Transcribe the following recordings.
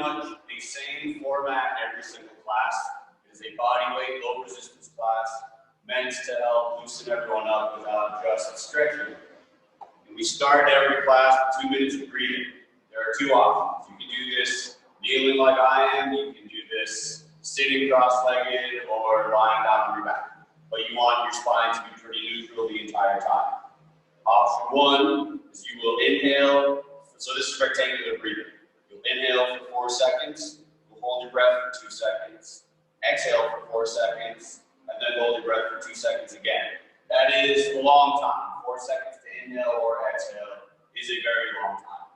much the same format every single class. It is a body weight, low resistance class meant to help loosen everyone up without just stretching. And we start every class with 2 minutes of breathing. There are two options. You can do this kneeling like I am. You can do this sitting cross-legged or lying down on your back. But you want your spine to be pretty neutral the entire time. Option one is you will inhale. So this is rectangular breathing. You'll inhale for 4 seconds. You'll hold your breath for 2 seconds. Exhale for 4 seconds. And then hold your breath for 2 seconds again. That is a long time. 4 seconds to inhale or exhale is a very long time.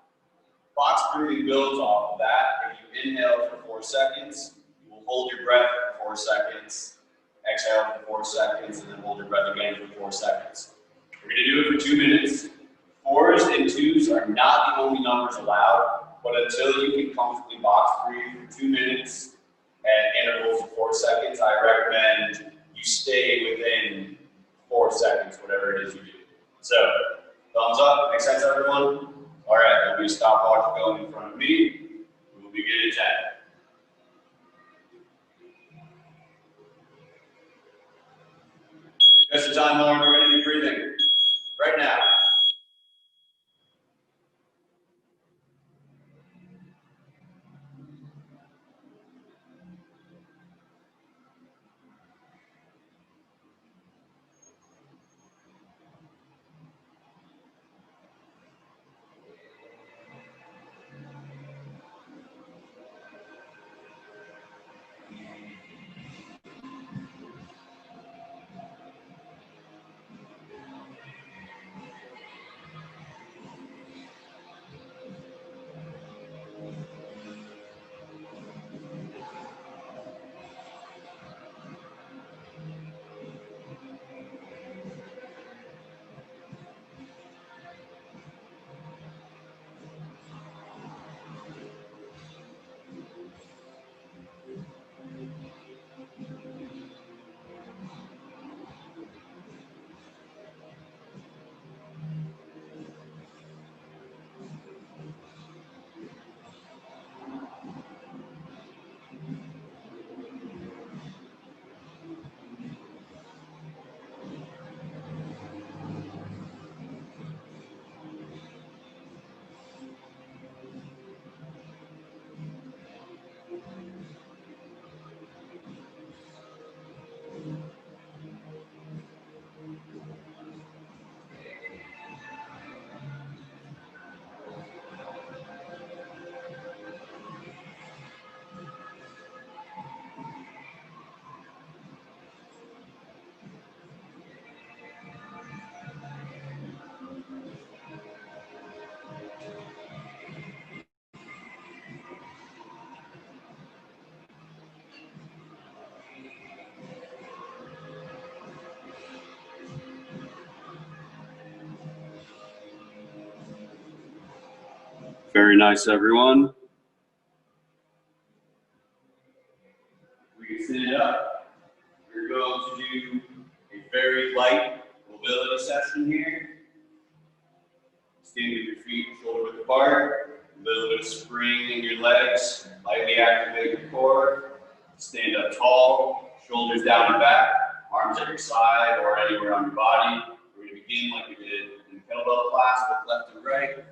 Box breathing builds off of that. If you inhale for 4 seconds, you will hold your breath for 4 seconds. Exhale for 4 seconds, and then hold your breath again for 4 seconds. We're going to do it for 2 minutes. 4s and 2s are not the only numbers allowed, but until you can comfortably box breathe for 2 minutes at intervals of 4 seconds, I recommend you stay within 4 seconds, whatever it is you do. So, thumbs up. Makes sense, everyone? All right, there'll be a stopwatch going in front of me. We will begin in 10. Just the time, Lauren, we're going to be breathing right now. Very nice, everyone. We can stand up. We're going to do a very light mobility session here. Stand with your feet shoulder width apart. A little bit of spring in your legs. Lightly activate your core. Stand up tall, shoulders down and back, arms at your side or anywhere on your body. We're going to begin like we did in the kettlebell class with left and right.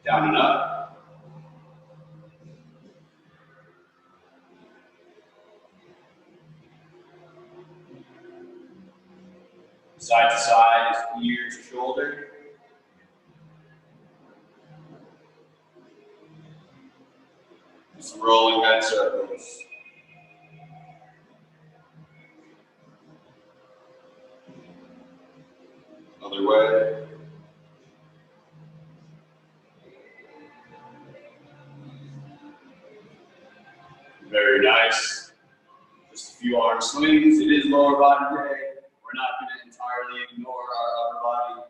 Down and up. Side to side is ear to shoulder. Some rolling head circles. Other way. Very nice. Just a few arm swings. It is lower body day. We're not going to entirely ignore our upper body.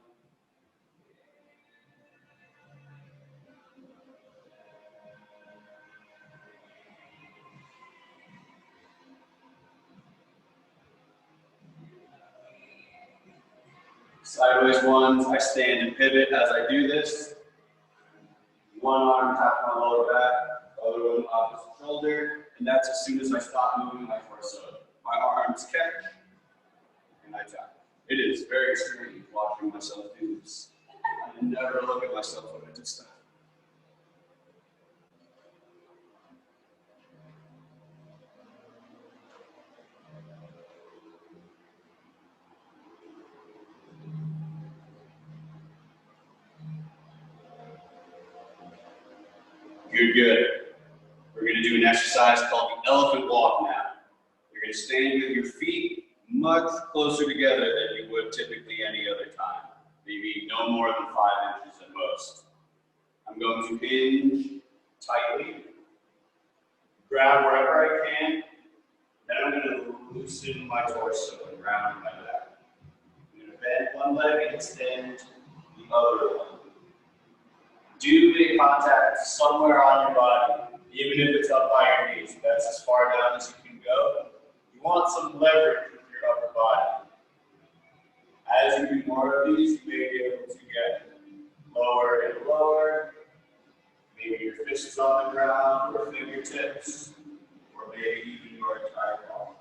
Sideways ones, I stand and pivot as I do this. One arm tap my lower back, the other one opposite shoulder, and that's as soon as I stop moving my torso. My arms catch, and I tap. It is very strange watching myself do this. I never look at myself when I do stuff. Good, good. We're going to do an exercise called the elephant walk now. You're going to stand with your feet much closer together than you would typically any other time. Maybe no more than 5 inches at most. I'm going to hinge tightly, grab wherever I can, then I'm going to loosen my torso and round my back. I'm going to bend one leg and extend the other one. Do make contact somewhere on your body, even if it's up by your knees. That's as far down as you can go. You want some leverage with your upper body. As you do more of these, you may be able to get lower and lower. Maybe your fists on the ground or fingertips, or maybe even your entire palms.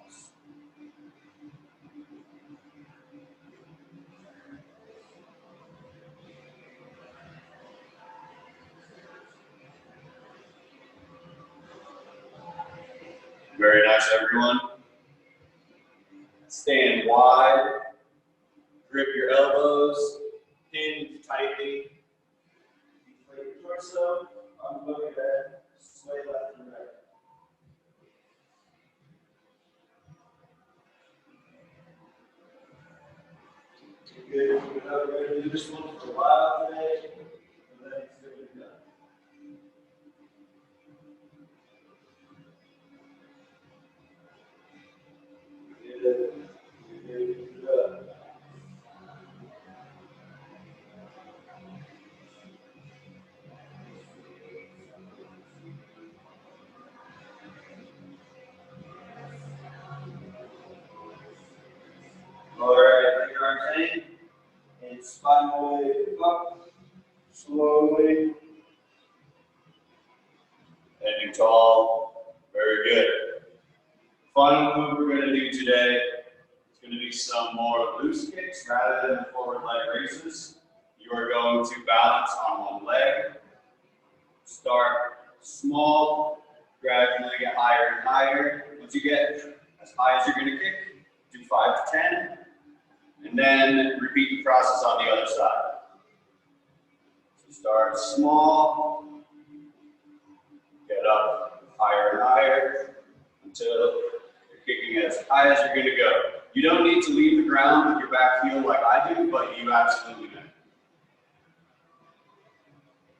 Very nice, everyone. Stand wide, grip your elbows, hinge tightly, deflate your torso, unload your head, sway left and right. Good. We're going to do this one for a while today, and then it's going to be done. Good. Good. All right, your arms in, and spine all the way up, slowly. Standing tall, very good. Final move we're going to do today is going to be some more loose kicks rather than forward leg raises. You are going to balance on one leg. Start small, gradually get higher and higher. Once you get as high as you're going to kick, do 5 to 10, and then repeat the process on the other side. So start small, get up higher and higher until you're kicking as high as you're going to go. You don't need to leave the ground with your back heel like I do, but you absolutely do.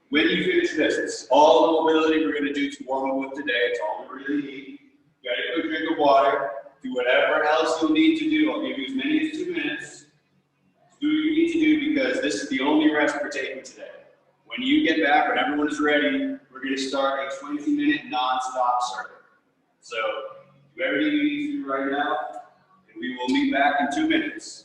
When you finish this, it's all the mobility we're going to do to warm up with today. It's all we really need. Get a good drink of water. Do whatever else you'll need to do. I'll give you as many as 2 minutes. Do what you need to do because this is the only rest we're taking today. When you get back, when everyone is ready, we're going to start a 20-minute non-stop circuit. So do everything you need to do right now, and we will meet back in 2 minutes.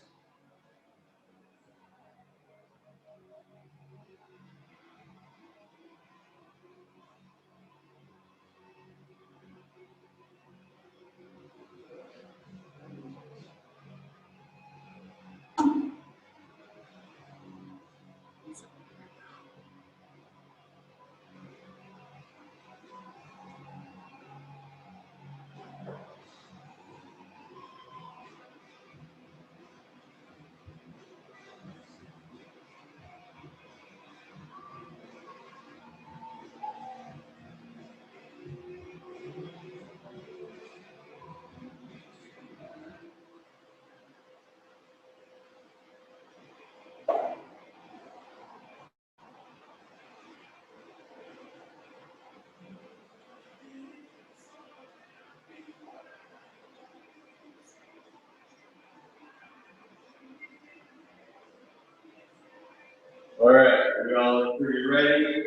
All right, we're all pretty ready.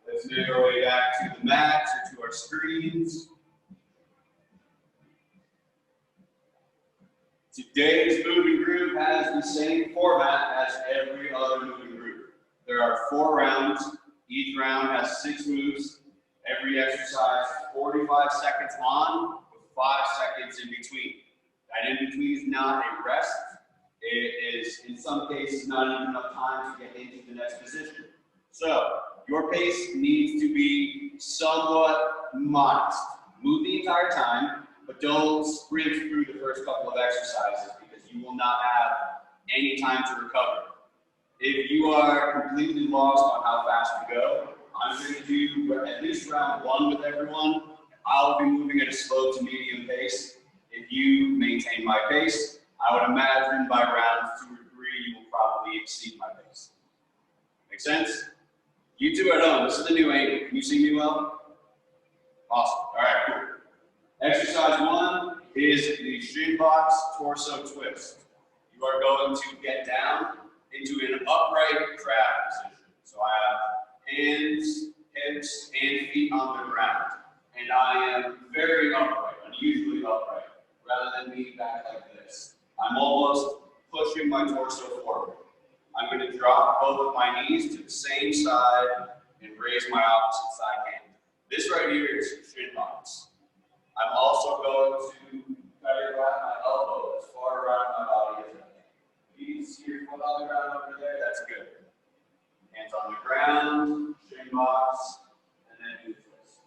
Let's make our way back to the mats or to our screens. Today's Move+Groove has the same format as every other Move+Groove. There are 4 rounds. Each round has 6 moves. Every exercise, 45 seconds on with 5 seconds in between. That in between is not a rest. It is, in some cases, not even enough time to get into the next position. So, your pace needs to be somewhat modest. Move the entire time, but don't sprint through the first couple of exercises because you will not have any time to recover. If you are completely lost on how fast to go, I'm going to do at least round 1 with everyone. I'll be moving at a slow to medium pace. If you maintain my pace, I would imagine by round 2 or 3, you will probably exceed my pace. Make sense? You two at home, this is the new angle. Can you see me well? Awesome. All right, cool. Exercise 1 is the shin box torso twist. You are going to get down into an upright crab position. So I have hands, hips, and feet on the ground. And I am very upright, unusually upright, rather than being back like this. I'm almost pushing my torso forward. I'm going to drop both of my knees to the same side and raise my opposite side hand. This right here is shin box. I'm also going to try to wrap my elbow as far around my body as I can. You see your foot on the ground over there? That's good. Hands on the ground, shin box, and then do this.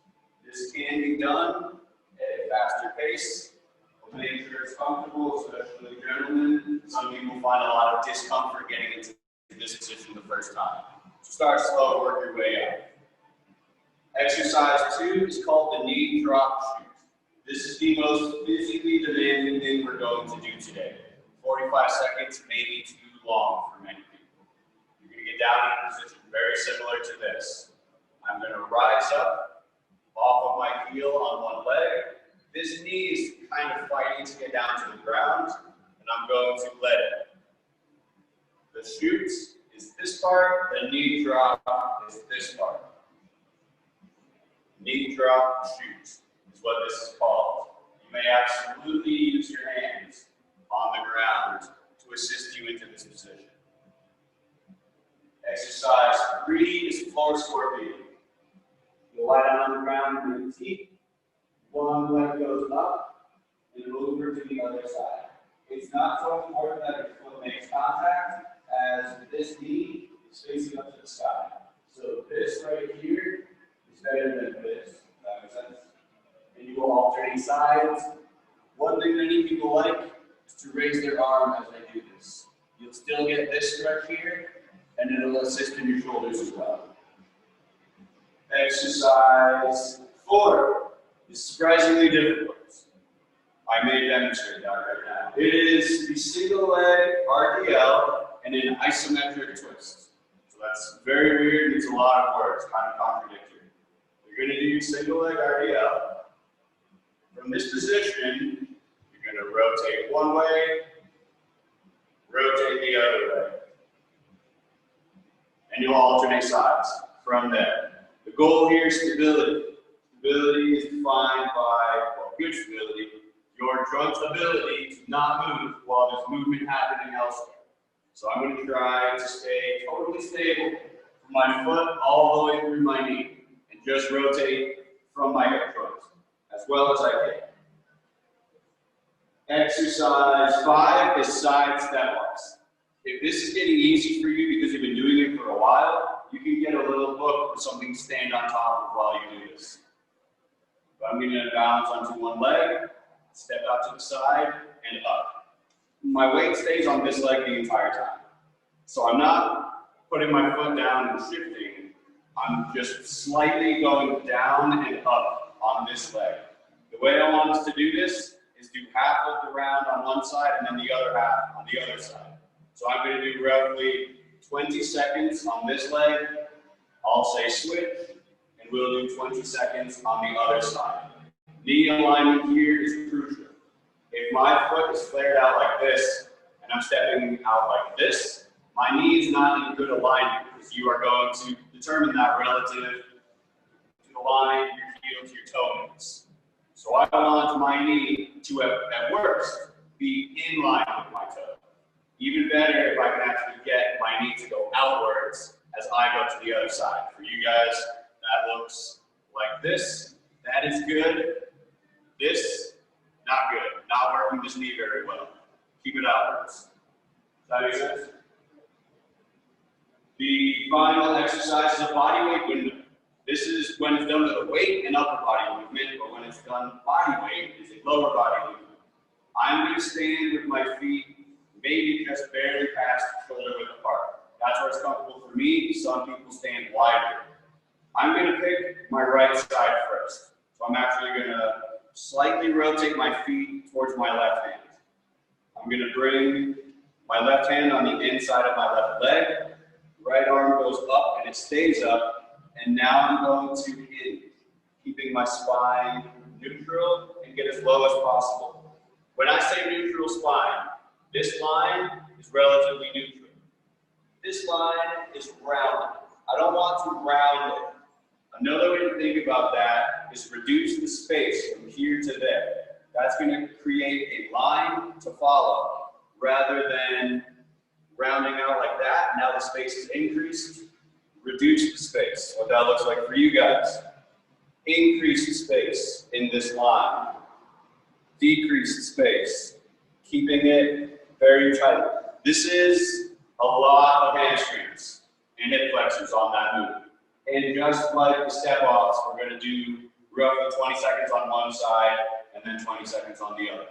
This can be done at a faster pace. We'll make sure it's comfortable, especially gentlemen. Some people find a lot of discomfort getting into this position the first time. So start slow, work your way up. Exercise 2 is called the knee drop shoot. This is the most physically demanding thing we're going to do today. 45 seconds may be too long for many people. You're going to get down in a position very similar to this. I'm going to rise up off of my heel on one leg. This knee is kind of fighting to get down to the ground, and I'm going to let it. The shoot is this part, the knee drop is this part. Knee drop shoot is what this is called. You may absolutely use your hands on the ground to assist you into this position. Exercise 3 is floor scorpion. You lie down on the ground with your feet. One leg goes up and over to the other side. It's not so important that your foot makes contact as this knee is facing up to the sky. So this right here is better than this. Does that make sense? And you will alternate sides. One thing many people like is to raise their arm as they do this. You'll still get this stretch here, and it'll assist in your shoulders as well. Exercise 4 is surprisingly difficult. I may demonstrate that right now. It is the single leg RDL and an isometric twist. So that's very weird, needs a lot of words, kind of contradictory. You're going to do single leg RDL. From this position, you're going to rotate one way, rotate the other way. And you'll alternate sides from there. The goal here is stability. Stability is defined by, well, good stability, your joint's ability to not move while there's movement happening elsewhere. So I'm going to try to stay totally stable from my foot all the way through my knee and just rotate from my hip joint as well as I can. Exercise 5 is side step ups. If this is getting easy for you because you've been doing it for a while, you can get a little book or something to stand on top of while you do this. But I'm going to balance onto one leg, step out to the side, and up. My weight stays on this leg the entire time. So I'm not putting my foot down and shifting. I'm just slightly going down and up on this leg. The way I want us to do this is do half of the round on one side and then the other half on the other side. So I'm going to do roughly 20 seconds on this leg. I'll say switch, and we'll do 20 seconds on the other side. Knee alignment here is crucial. If my foot is flared out like this, and I'm stepping out like this, my knee is not in good alignment because you are going to determine that relative to the line, your heel to your toe. So I want my knee to, at worst, be in line with my toe. Even better if I can actually get my knee to go outwards as I go to the other side. For you guys, that looks like this. That is good. This, not good. Not working this knee very well. Keep it outwards. Does that make sense? The final exercise is a body weight window. This is when it's done with a weight and upper body movement, but when it's done body weight, it's a lower body movement. I'm going to stand with my feet maybe just barely past shoulder width apart. That's where it's comfortable for me. Some people stand wider. I'm going to pick my right side first. So I'm actually going to slightly rotate my feet towards my left hand. I'm going to bring my left hand on the inside of my left leg. Right arm goes up and it stays up. And now I'm going to hinge, keeping my spine neutral and get as low as possible. When I say neutral spine, this line is relatively neutral. This line is rounded. I don't want to round it. Another way to think about that is reduce the space from here to there. That's going to create a line to follow rather than rounding out like that. Now the space is increased. Reduce the space. What that looks like for you guys. Increase the space in this line. Decrease the space. Keeping it very tight. This is a lot of hamstrings and hip flexors on that move. And just like the step offs, we're going to do roughly 20 seconds on one side and then 20 seconds on the other.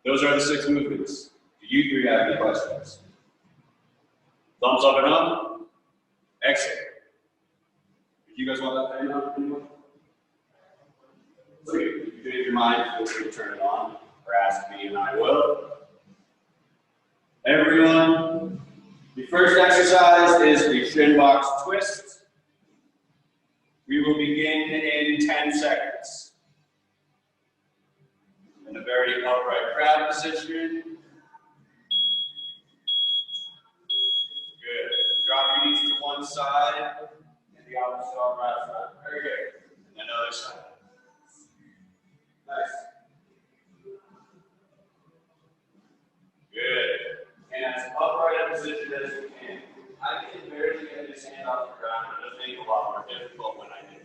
Those are the 6 movements. Do you 3 have any questions? Thumbs up and up. Exhale. If you guys want that thing up, anyone? Sweet. If you change your mind, feel free to turn it on or ask me and I will. Everyone, the first exercise is the shin box twist. We will begin in 10 seconds. In a very upright crab position. Good. Drop your knees to one side and the opposite on the right side. Very good. And another side. Nice. Good. And as upright a position as you can. I can barely get this hand off the ground, but it does make it a lot more difficult when I do.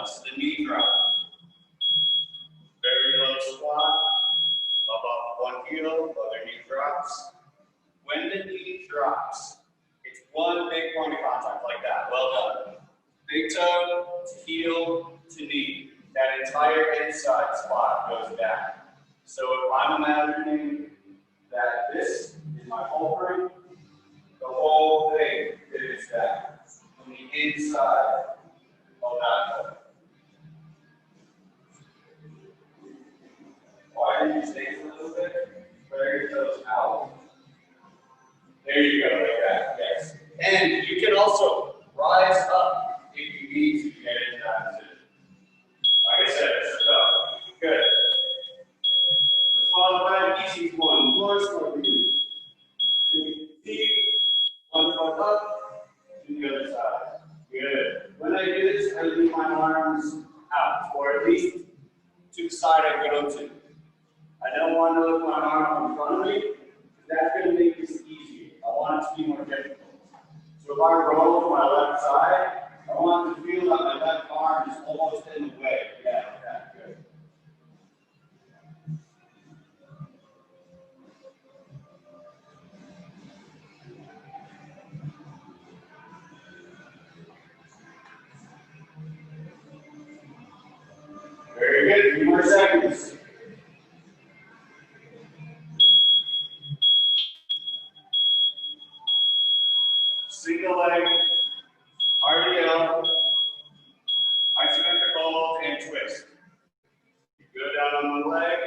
The knee drop. Very low squat. Up off one heel, other knee drops. When the knee drops, it's one big point of contact like that. Well done. Big toe to heel to knee. That entire inside spot goes down. So if I'm imagining that this is my fulcrum, the whole thing is down on the inside of that foot. Widen your stance a little bit. Flare your toes out. There you go, like that. Yes. And you can also rise up if you need to get into that position. Like I said, it's tough. Good. Let's follow by the easy one. More squat breathing. Feet, one foot up to the other side. Good. When I do this, I leave my arms out, or at least to the side I go to. I don't want to lift my arm in front of me, because that's going to make this easier. I want it to be more difficult. So if I roll to my left side, I want to feel that my left arm is almost in the way. Yeah, like that. Good. Very good. 3 more seconds. Single leg, RDL, isometric hold, and twist. You go down on one leg,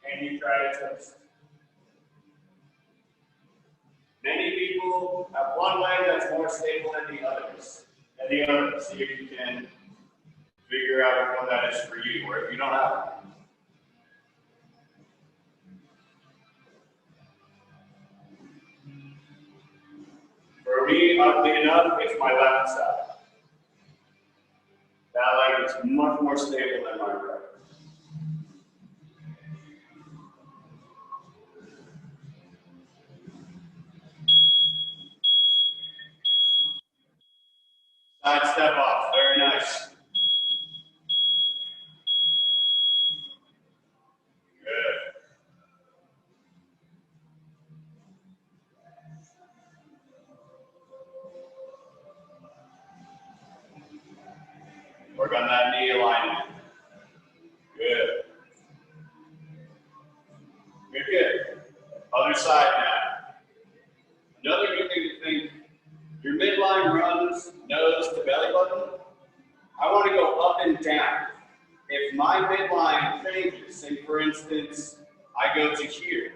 and you try to twist. have one leg that's more stable than the others. See if you can figure out which one that is for you, or if you don't have it. For me, oddly enough, it's my left side. That leg is much more stable than my right. Side step off, very nice. Good. Work on that knee alignment. Good. Good. Other side now. Another good thing to think, your midline runs nose to belly button. I want to go up and down. If my midline changes, say for instance, I go to here,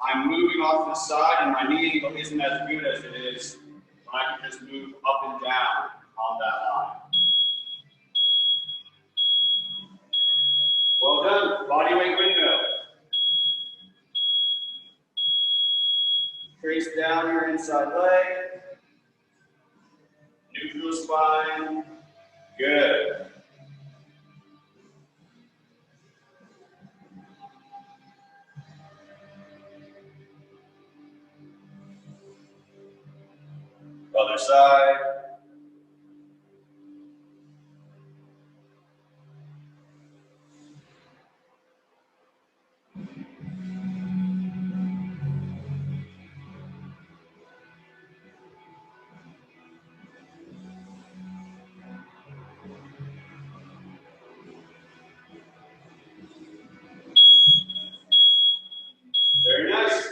I'm moving off to the side and my knee angle isn't as good as it is when I can just move up and down on that line. Well done, body weight windmill. Trace down your inside leg. Neutral spine. Good. Other side. Very nice.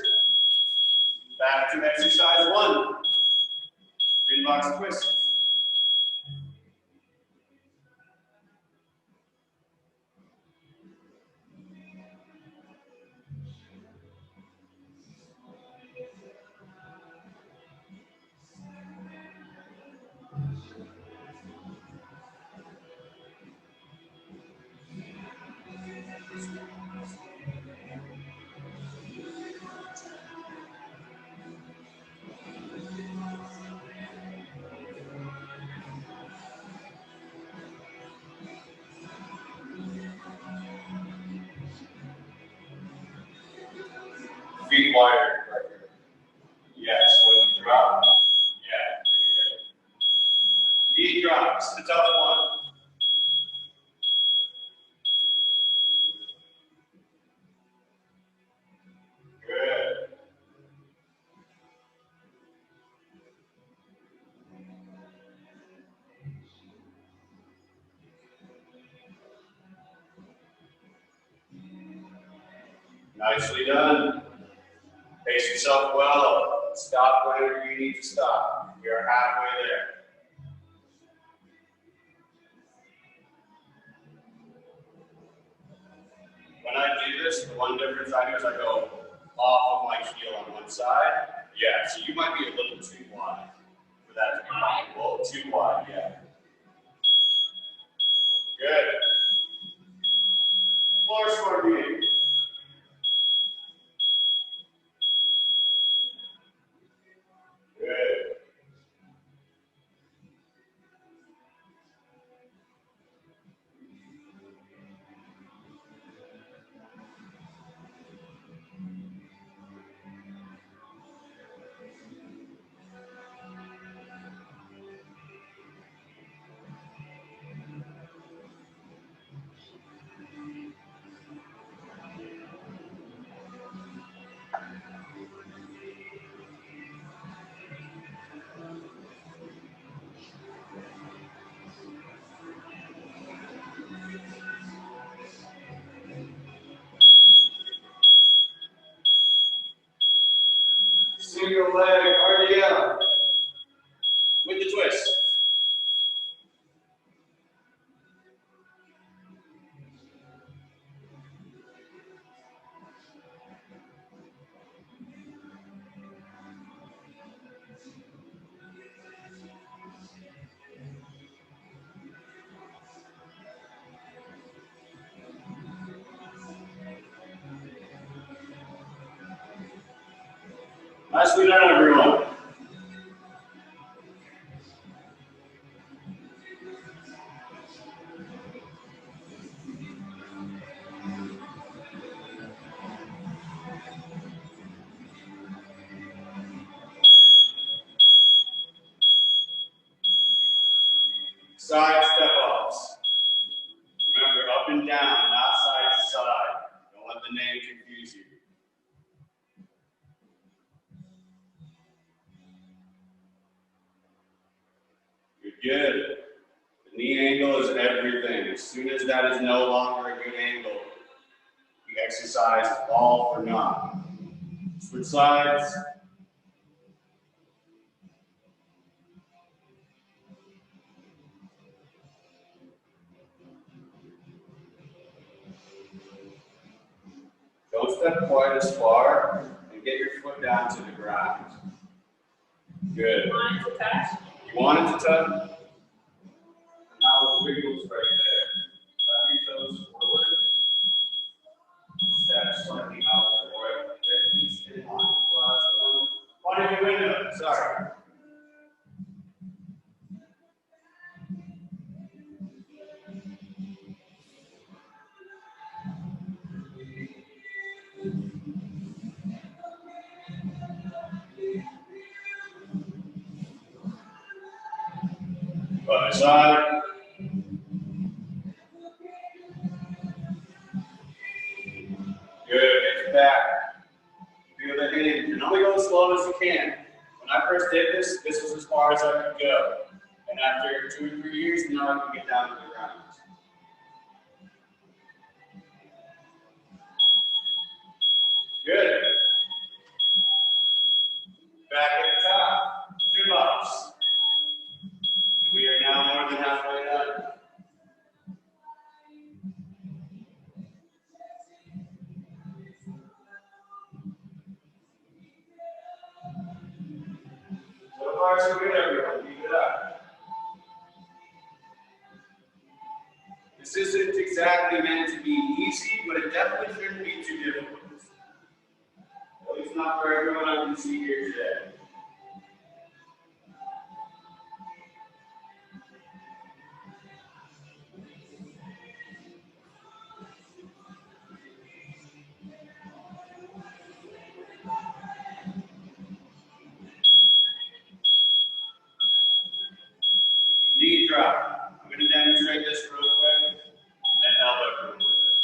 Back to exercise 1. Green box twist. Feet wider. Yes, when you drop. Yeah, pretty good. Knee drops, the tough one. Good. Nicely done. Pace yourself well. Stop whenever you need to stop. We are halfway there. When I do this, the one difference I do is I go off of my heel on one side. Yeah, so you might be a little too wide for that to be comfortable. Too wide, yeah. Good. Floor scorpion. Good. Nicely done, everyone. Side step ups. Remember, up and down, not side to side. Don't let the name confuse you. Good. The knee angle is everything. As soon as that is no longer a good angle, the exercise is all for naught. Switch sides. Don't step quite as far and get your foot down to the ground. Good. You want it to touch? You want it to touch? Now the wiggles right there. Drag your toes forward. Step slightly outward. Or at least in line. Last one. One in the window. Sorry. Other side. Good. Get your back. Feel the hinge. And only go as slow as you can. When I first did this, this was as far as I could go. And after 2 or 3 years, now I can get down to the ground. Good. Back at the top. Chin ups. We are now more than halfway done. So far, so good, everyone. Keep it up. This isn't exactly meant to be easy, but it definitely shouldn't be too difficult. At least not for everyone I can see here today. Knee drop. I'm going to demonstrate this real quick, and then elbow room with it.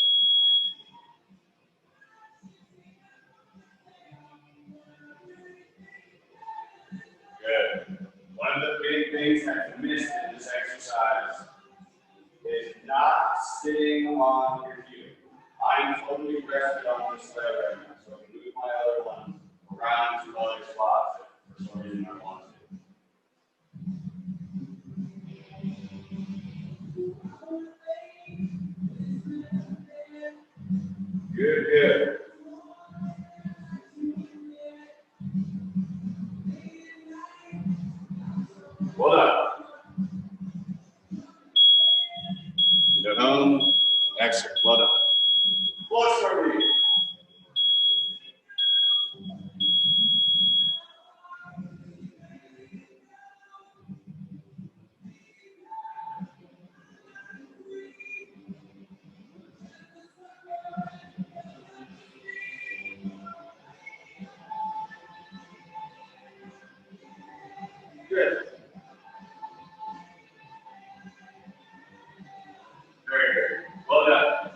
Good. One of the big things I've missed in this exercise is not sitting on your heel. I'm totally rested on this leg right now, so I can move my other one around to other spots if for some reason I want to. Good, good. Well done. Get home. Excellent. Well done. Close over here. Good. Very good. Well done.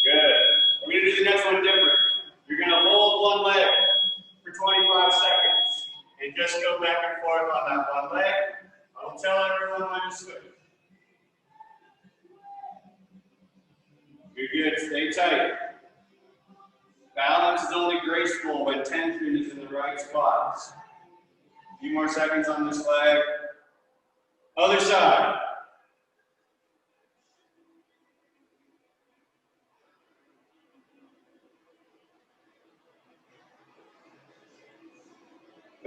Good. We're going to do the next one different. You're going to hold one leg for 25 seconds and just go back and forth on that one leg. I will tell everyone when to switch. You're good. Stay tight. Balance is only graceful when tension is in the right spots. A few more seconds on this leg. Other side.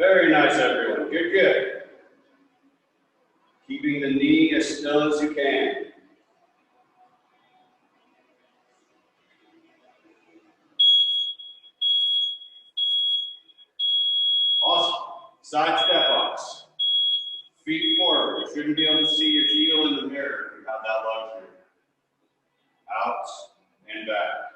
Very nice, everyone. Good, good. Keeping the knee as still as you can. Awesome. Side step ups. Feet forward. You shouldn't be able to see your heel in the mirror if you have that luxury. Out and back.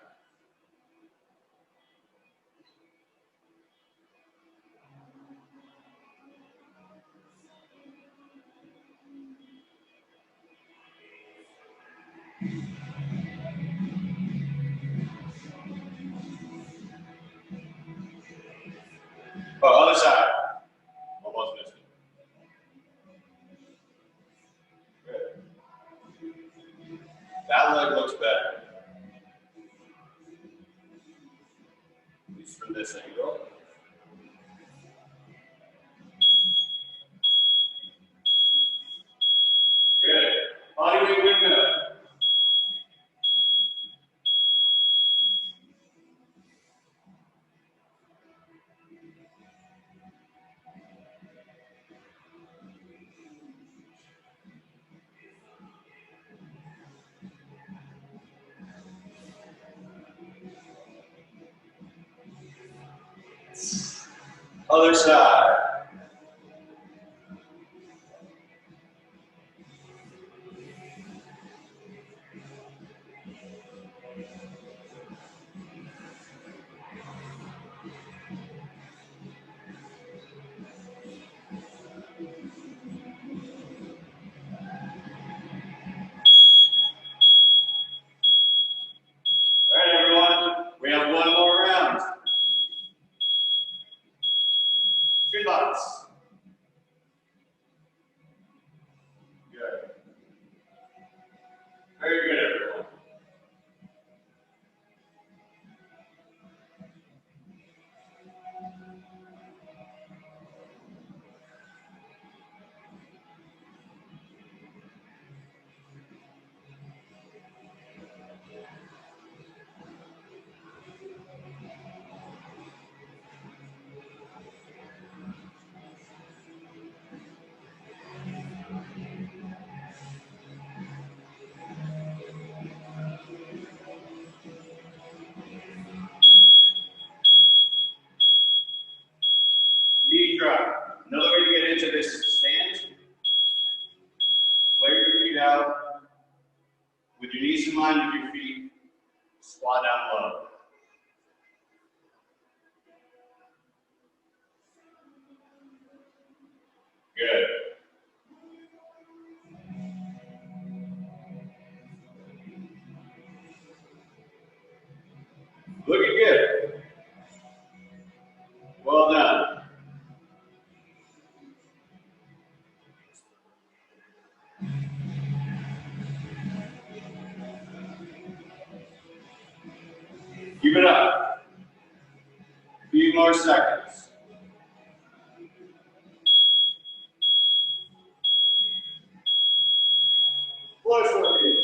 Oh, other side. Almost missed it. Good. That leg looks better. At least from this angle. Good. Body weight windmill. Other side. All right, everyone. We have one more round. Two lots. Good. Very good, everyone. Knee drop. Another way to get into this is to stand. Flare your feet out. With your knees in line with your feet, squat down low. Good. Looking good. Well done. Keep it up. A few more seconds. Push for you.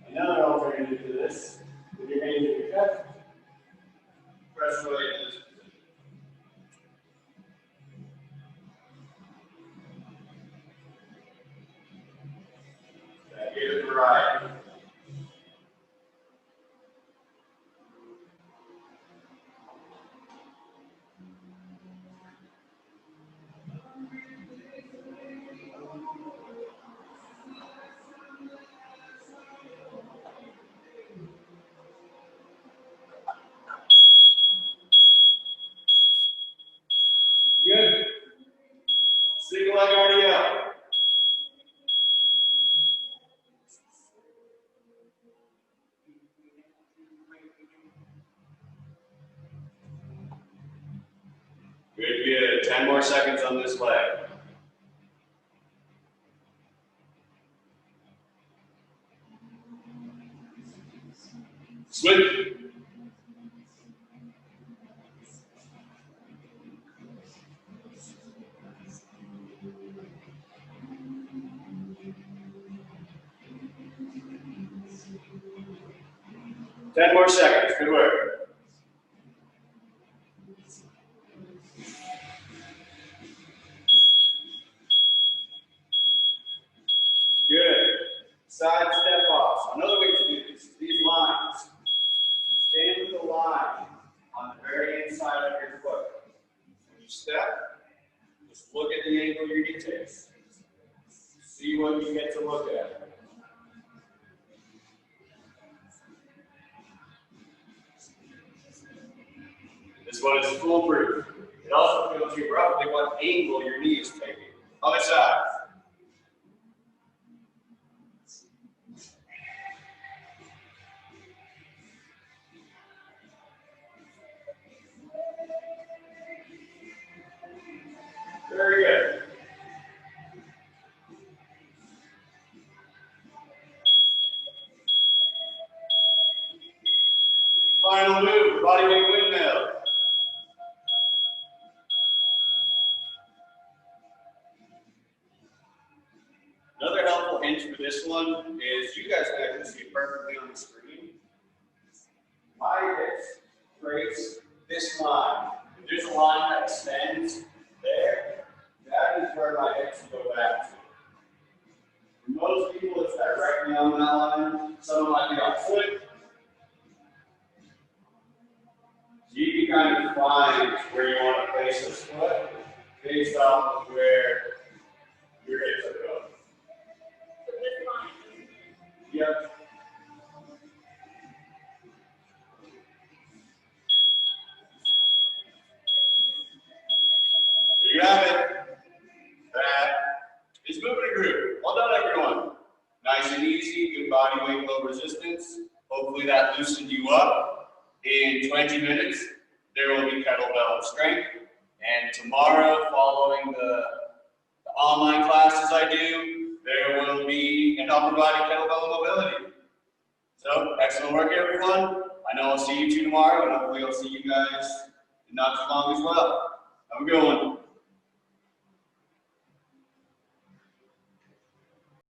Another alternative to this, with your hands at your chest, press away in this position. That gives variety. Good. Single leg RDL. Good, good. 10 more seconds on this leg. Switch. 10 more seconds. Good work. Good. Side step off. Another way to do this is these lines. Stand with the line on the very inside of your foot. When you step, just look at the angle your knee takes. See what you get to look at. This one is foolproof. It also tells you roughly what angle your knee is taking. Other side. Very good. Final move, body weight windmill. Another helpful hint for this one is you guys can actually see it perfectly on the screen. My hips trace this line. If there's a line that extends there, that is where my hips go back to. For most people, it's directly on that line. Some might be off foot. So you can kind of find where you want to place this foot based off of where your hips are going. Yep. There you have it. That is Move+Groove. Well done, everyone. Nice and easy, good body weight, low resistance. Hopefully that loosened you up. In 20 minutes, there will be kettlebell strength. And tomorrow, following the online classes I do, there will be an upper body kettlebell mobility. So, excellent work, everyone. I know I'll see you two tomorrow, and hopefully I'll see you guys in not too long as well. Have a good one.